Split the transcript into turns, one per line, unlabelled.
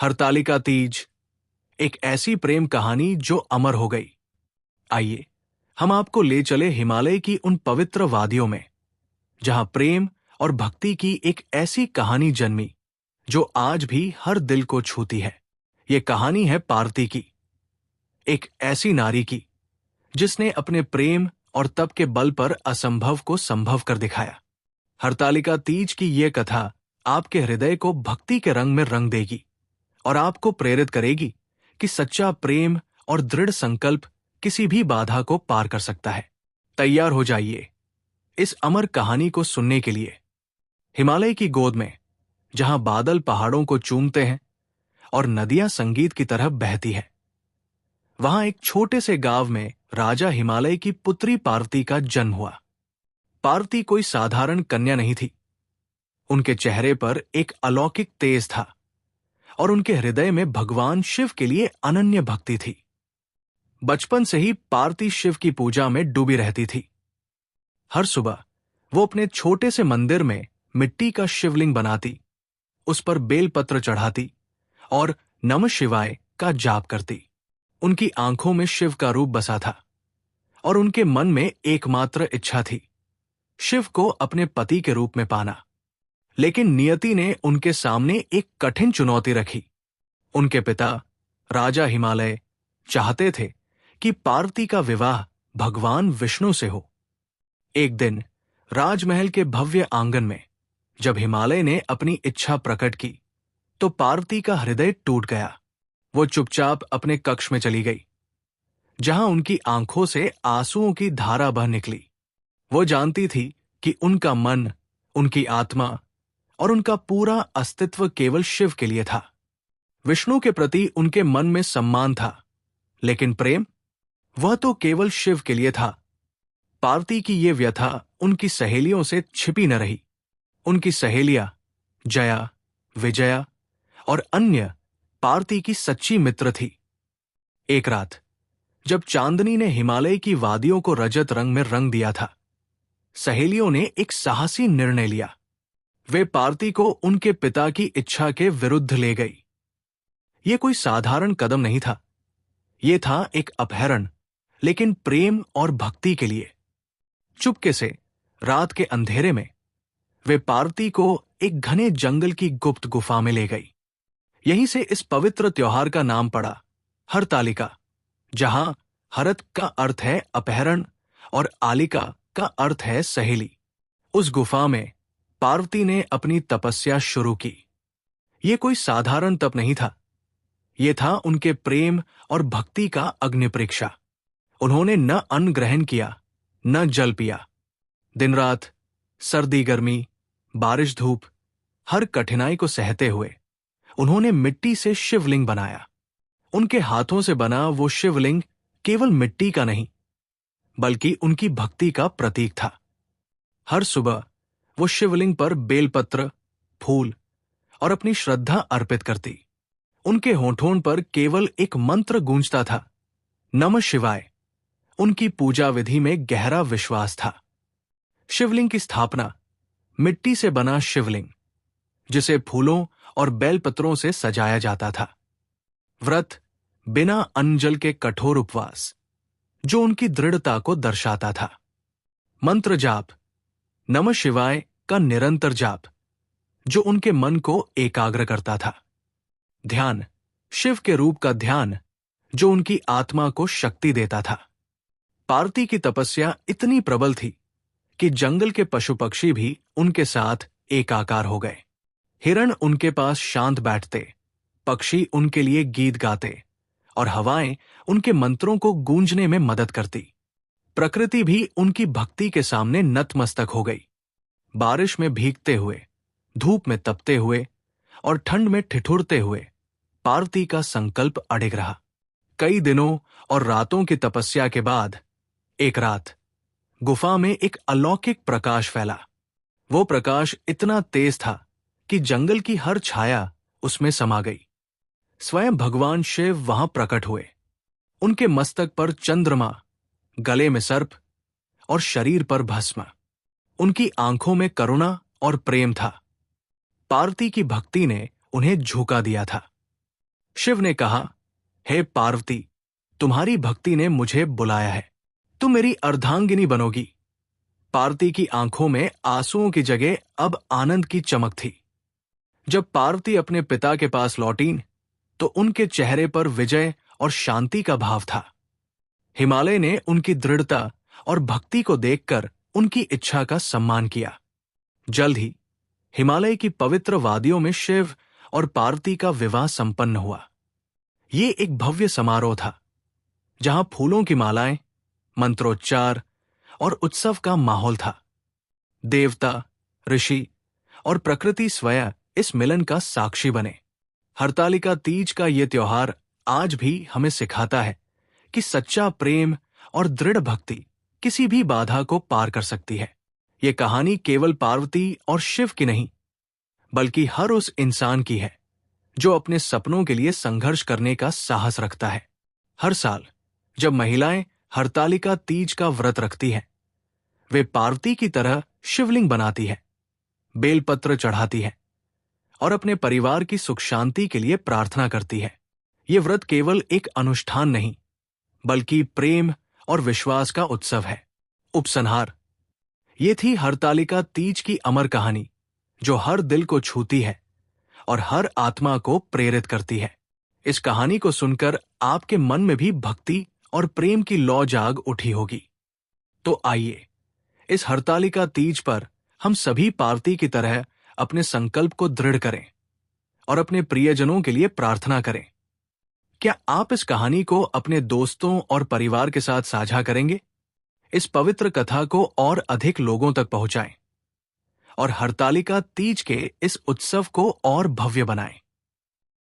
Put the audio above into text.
हरतालिका तीज, एक ऐसी प्रेम कहानी जो अमर हो गई। आइए हम आपको ले चले हिमालय की उन पवित्र वादियों में, जहां प्रेम और भक्ति की एक ऐसी कहानी जन्मी जो आज भी हर दिल को छूती है। ये कहानी है पार्वती की, एक ऐसी नारी की जिसने अपने प्रेम और तप के बल पर असंभव को संभव कर दिखाया। हरतालिका तीज की ये कथा आपके हृदय को भक्ति के रंग में रंग देगी और आपको प्रेरित करेगी कि सच्चा प्रेम और दृढ़ संकल्प किसी भी बाधा को पार कर सकता है। तैयार हो जाइए इस अमर कहानी को सुनने के लिए। हिमालय की गोद में, जहां बादल पहाड़ों को चूमते हैं और नदियां संगीत की तरह बहती हैं, वहां एक छोटे से गांव में राजा हिमालय की पुत्री पार्वती का जन्म हुआ। पार्वती कोई साधारण कन्या नहीं थी। उनके चेहरे पर एक अलौकिक तेज था और उनके हृदय में भगवान शिव के लिए अनन्य भक्ति थी। बचपन से ही पार्वती शिव की पूजा में डूबी रहती थी। हर सुबह वो अपने छोटे से मंदिर में मिट्टी का शिवलिंग बनाती, उस पर बेलपत्र चढ़ाती और नमः शिवाय का जाप करती। उनकी आंखों में शिव का रूप बसा था और उनके मन में एकमात्र इच्छा थी, शिव को अपने पति के रूप में पाना। लेकिन नियति ने उनके सामने एक कठिन चुनौती रखी। उनके पिता राजा हिमालय चाहते थे कि पार्वती का विवाह भगवान विष्णु से हो। एक दिन राजमहल के भव्य आंगन में जब हिमालय ने अपनी इच्छा प्रकट की, तो पार्वती का हृदय टूट गया। वो चुपचाप अपने कक्ष में चली गई, जहां उनकी आंखों से आंसुओं की धारा बह निकली। वो जानती थी कि उनका मन, उनकी आत्मा और उनका पूरा अस्तित्व केवल शिव के लिए था। विष्णु के प्रति उनके मन में सम्मान था, लेकिन प्रेम, वह तो केवल शिव के लिए था। पार्वती की ये व्यथा उनकी सहेलियों से छिपी न रही। उनकी सहेलियां जया, विजया और अन्य पार्वती की सच्ची मित्र थी। एक रात जब चांदनी ने हिमालय की वादियों को रजत रंग में रंग दिया था, सहेलियों ने एक साहसी निर्णय लिया। वे पार्वती को उनके पिता की इच्छा के विरुद्ध ले गई। यह कोई साधारण कदम नहीं था, यह था एक अपहरण, लेकिन प्रेम और भक्ति के लिए। चुपके से रात के अंधेरे में वे पार्वती को एक घने जंगल की गुप्त गुफा में ले गई। यहीं से इस पवित्र त्योहार का नाम पड़ा हरतालिका, जहां हरत का अर्थ है अपहरण और आलिका का अर्थ है सहेली। उस गुफा में पार्वती ने अपनी तपस्या शुरू की। यह कोई साधारण तप नहीं था, यह था उनके प्रेम और भक्ति का अग्नि परीक्षा। उन्होंने न अन्न ग्रहण किया, न जल पिया। दिन रात, सर्दी गर्मी, बारिश धूप, हर कठिनाई को सहते हुए उन्होंने मिट्टी से शिवलिंग बनाया। उनके हाथों से बना वो शिवलिंग केवल मिट्टी का नहीं, बल्कि उनकी भक्ति का प्रतीक था। हर सुबह वो शिवलिंग पर बेलपत्र, फूल और अपनी श्रद्धा अर्पित करती। उनके होठों पर केवल एक मंत्र गूंजता था, नमः शिवाय। उनकी पूजा विधि में गहरा विश्वास था। शिवलिंग की स्थापना, मिट्टी से बना शिवलिंग जिसे फूलों और बेलपत्रों से सजाया जाता था। व्रत, बिना अन्न जल के कठोर उपवास, जो उनकी दृढ़ता को दर्शाता था। मंत्र जाप, नमः शिवाय का निरंतर जाप, जो उनके मन को एकाग्र करता था। ध्यान, शिव के रूप का ध्यान, जो उनकी आत्मा को शक्ति देता था। पार्वती की तपस्या इतनी प्रबल थी कि जंगल के पशु पक्षी भी उनके साथ एकाकार हो गए। हिरण उनके पास शांत बैठते, पक्षी उनके लिए गीत गाते और हवाएं उनके मंत्रों को गूंजने में मदद करती। प्रकृति भी उनकी भक्ति के सामने नतमस्तक हो गई। बारिश में भीगते हुए, धूप में तपते हुए और ठंड में ठिठुरते हुए पार्वती का संकल्प अडिग रहा। कई दिनों और रातों की तपस्या के बाद एक रात गुफा में एक अलौकिक प्रकाश फैला। वो प्रकाश इतना तेज था कि जंगल की हर छाया उसमें समा गई। स्वयं भगवान शिव वहां प्रकट हुए। उनके मस्तक पर चंद्रमा, गले में सर्प और शरीर पर भस्म। उनकी आंखों में करुणा और प्रेम था। पार्वती की भक्ति ने उन्हें झुका दिया था। शिव ने कहा, हे पार्वती, तुम्हारी भक्ति ने मुझे बुलाया है, तुम मेरी अर्धांगिनी बनोगी। पार्वती की आंखों में आंसुओं की जगह अब आनंद की चमक थी। जब पार्वती अपने पिता के पास लौटीं, तो उनके चेहरे पर विजय और शांति का भाव था। हिमालय ने उनकी दृढ़ता और भक्ति को देखकर उनकी इच्छा का सम्मान किया। जल्द ही हिमालय की पवित्र वादियों में शिव और पार्वती का विवाह संपन्न हुआ। ये एक भव्य समारोह था, जहां फूलों की मालाएं, मंत्रोच्चार और उत्सव का माहौल था। देवता, ऋषि और प्रकृति स्वयं इस मिलन का साक्षी बने। हरतालिका तीज का ये त्योहार आज भी हमें सिखाता है कि सच्चा प्रेम और दृढ़ भक्ति किसी भी बाधा को पार कर सकती है। ये कहानी केवल पार्वती और शिव की नहीं, बल्कि हर उस इंसान की है जो अपने सपनों के लिए संघर्ष करने का साहस रखता है। हर साल जब महिलाएं हरतालिका तीज का व्रत रखती हैं, वे पार्वती की तरह शिवलिंग बनाती है, बेलपत्र चढ़ाती है और अपने परिवार की सुख शांति के लिए प्रार्थना करती है। ये व्रत केवल एक अनुष्ठान नहीं, बल्कि प्रेम और विश्वास का उत्सव है। उपसंहार: ये थी हरतालिका तीज की अमर कहानी, जो हर दिल को छूती है और हर आत्मा को प्रेरित करती है। इस कहानी को सुनकर आपके मन में भी भक्ति और प्रेम की लौ जाग उठी होगी। तो आइए, इस हरतालिका तीज पर हम सभी पार्वती की तरह अपने संकल्प को दृढ़ करें और अपने प्रियजनों के लिए प्रार्थना करें। क्या आप इस कहानी को अपने दोस्तों और परिवार के साथ साझा करेंगे? इस पवित्र कथा को और अधिक लोगों तक पहुंचाएं और हरतालिका तीज के इस उत्सव को और भव्य बनाएं।